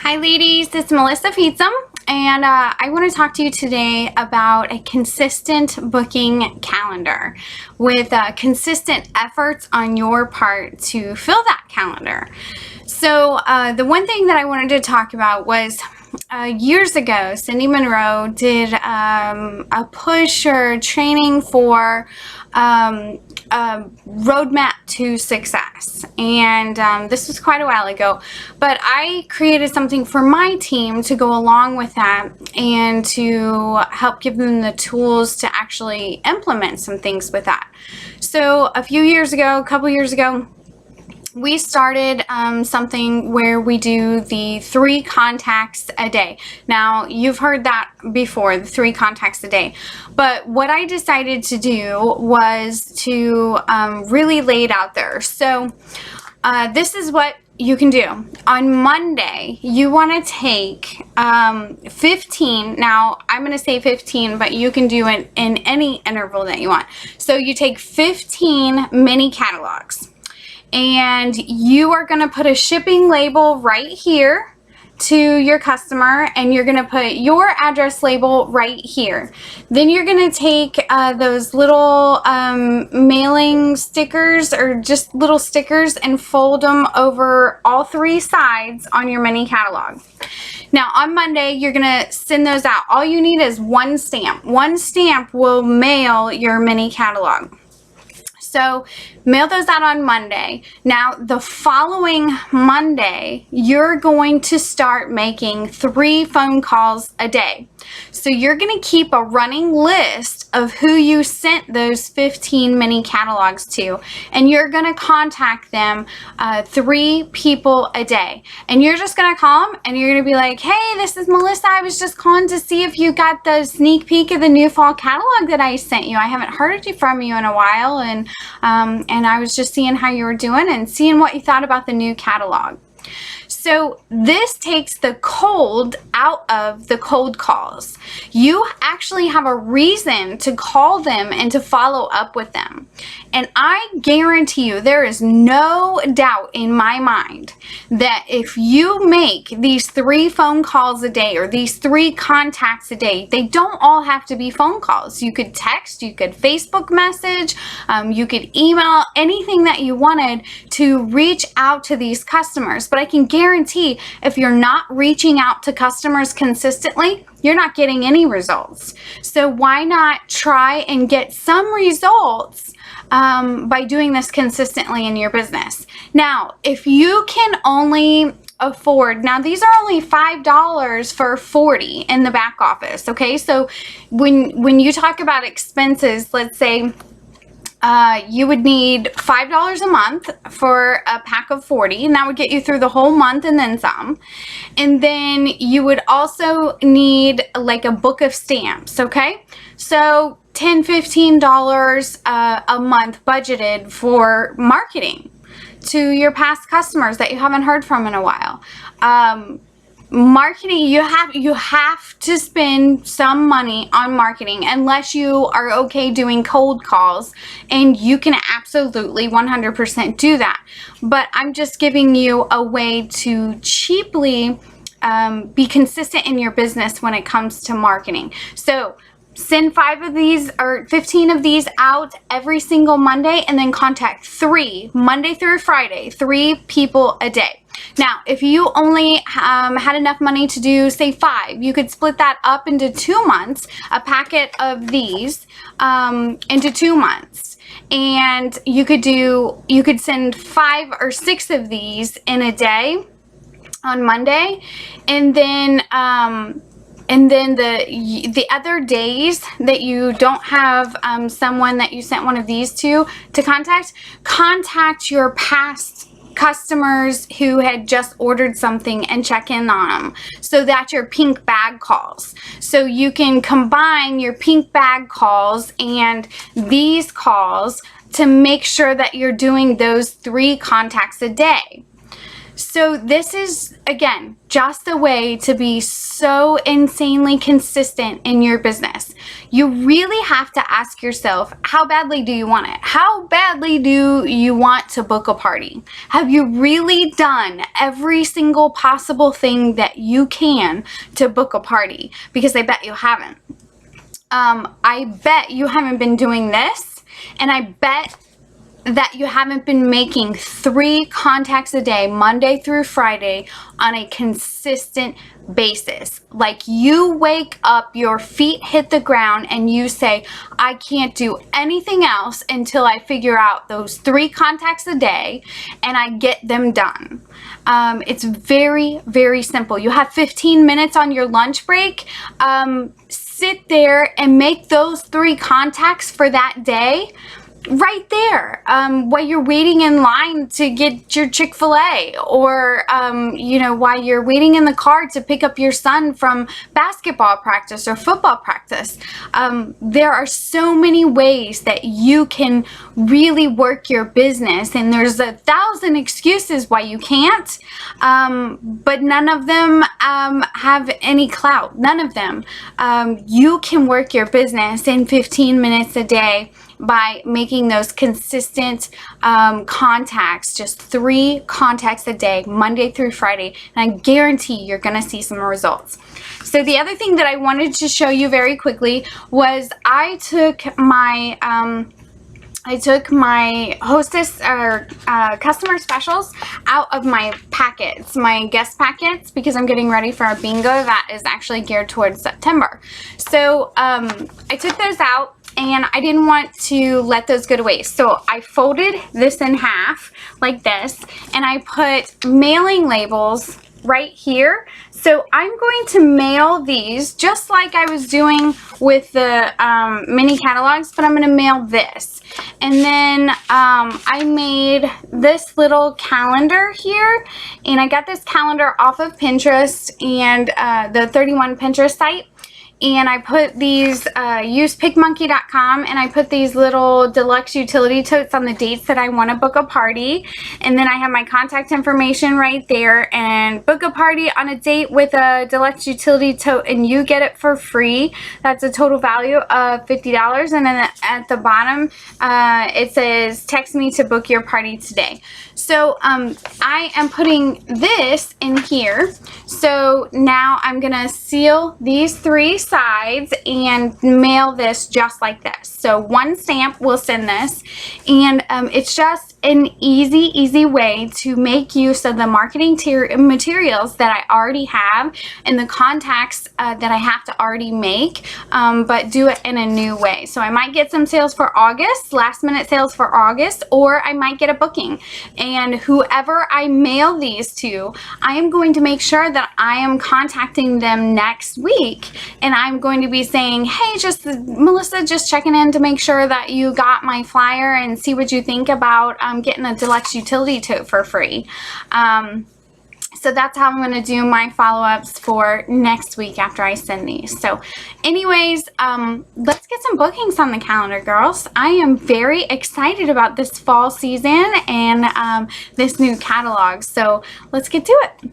Hi ladies, it's Melissa Feetsum, and I want to talk to you today about a consistent booking calendar with consistent efforts on your part to fill that calendar. So the one thing that I wanted to talk about was years ago, Cindy Monroe did a push or training for roadmap to success, and this was quite a while ago, but I created something for my team to go along with that and to help give them the tools to actually implement some things with that. So a couple years ago, we started something where we do the 3 contacts a day. Now, you've heard that before, the 3 contacts a day. But what I decided to do was to really lay it out there. So this is what you can do. On Monday, you want to take 15. Now, I'm going to say 15, but you can do it in any interval that you want. So you take 15 mini catalogs. And you are going to put a shipping label right here to your customer, and you're going to put your address label right here. Then you're going to take those little mailing stickers, or just little stickers, and fold them over all 3 sides on your mini catalog. Now on Monday, you're going to send those out. All you need is 1 stamp. 1 stamp will mail your mini catalog. So mail those out on Monday. Now the following Monday, you're going to start making 3 phone calls a day. So you're going to keep a running list of who you sent those 15 mini catalogs to, and you're going to contact them 3 people a day. And you're just going to call them and you're going to be like, hey, this is Melissa. I was just calling to see if you got the sneak peek of the new fall catalog that I sent you. I haven't heard from you in a while, and I was just seeing how you were doing and seeing what you thought about the new catalog. So this takes the cold out of the cold calls. You actually have a reason to call them and to follow up with them. And I guarantee you, there is no doubt in my mind that if you make these 3 phone calls a day, or these 3 contacts a day, they don't all have to be phone calls. You could text, you could Facebook message, you could email, anything that you wanted to reach out to these customers. But I can guarantee, if you're not reaching out to customers consistently, you're not getting any results. So why not try and get some results by doing this consistently in your business? Now, if you can only afford, now these are only $5 for 40 in the back office, okay? So when you talk about expenses, let's say you would need $5 a month for a pack of 40, and that would get you through the whole month and then some. And then you would also need like a book of stamps, okay? So $10, $15 a month budgeted for marketing to your past customers that you haven't heard from in a while. Marketing, you have to spend some money on marketing, unless you are okay doing cold calls, and you can absolutely 100% do that. But I'm just giving you a way to cheaply be consistent in your business when it comes to marketing. So send 5 of these or 15 of these out every single Monday, and then contact 3 Monday through Friday, 3 people a day. Now, if you only had enough money to do, say, 5, you could split that up into 2 months, a packet of these into 2 months. And you could send 5 or 6 of these in a day on Monday, and then the other days that you don't have someone that you sent one of these to contact your past customers who had just ordered something and check in on them. So that's your pink bag calls. So you can combine your pink bag calls and these calls to make sure that you're doing those 3 contacts a day. So this is, again, just a way to be so insanely consistent in your business. You really have to ask yourself, how badly do you want it? How badly do you want to book a party? Have you really done every single possible thing that you can to book a party? Because I bet you haven't. I bet you haven't been doing this, and I bet that you haven't been making 3 contacts a day, Monday through Friday, on a consistent basis. Like, you wake up, your feet hit the ground, and you say, I can't do anything else until I figure out those 3 contacts a day and I get them done. It's very, very simple. You have 15 minutes on your lunch break. Sit there and make those 3 contacts for that day right there, while you're waiting in line to get your Chick-fil-A, or while you're waiting in the car to pick up your son from basketball practice or football practice. There are so many ways that you can really work your business, and there's 1,000 excuses why you can't, but none of them have any clout. None of them. You can work your business in 15 minutes a day by making those consistent contacts, just 3 contacts a day, Monday through Friday, and I guarantee you're gonna see some results. So the other thing that I wanted to show you very quickly was I took my Hostess or customer specials out of my packets, my guest packets, because I'm getting ready for a bingo that is actually geared towards September. So I took those out, and I didn't want to let those go to waste. So I folded this in half like this, and I put mailing labels right here. So I'm going to mail these just like I was doing with the mini catalogs, but I'm going to mail this. And then I made this little calendar here, and I got this calendar off of Pinterest and the 31 Pinterest site. And I put these, use PicMonkey.com, and I put these little deluxe utility totes on the dates that I want to book a party. And then I have my contact information right there, and book a party on a date with a deluxe utility tote and you get it for free. That's a total value of $50. And then at the bottom, it says, text me to book your party today. So I am putting this in here. So now I'm going to seal these 3 sides and mail this just like this. So 1 stamp will send this, and it's just an easy way to make use of the marketing materials that I already have and the contacts that I have to already make, but do it in a new way. So I might get some sales for August, last minute sales for August, or I might get a booking. And whoever I mail these to, I am going to make sure that I am contacting them next week, and I'm going to be saying, hey, Melissa, just checking in to make sure that you got my flyer and see what you think about getting a deluxe utility tote for free. So that's how I'm going to do my follow-ups for next week after I send these. So anyways, let's get some bookings on the calendar, girls. I am very excited about this fall season and this new catalog. So let's get to it.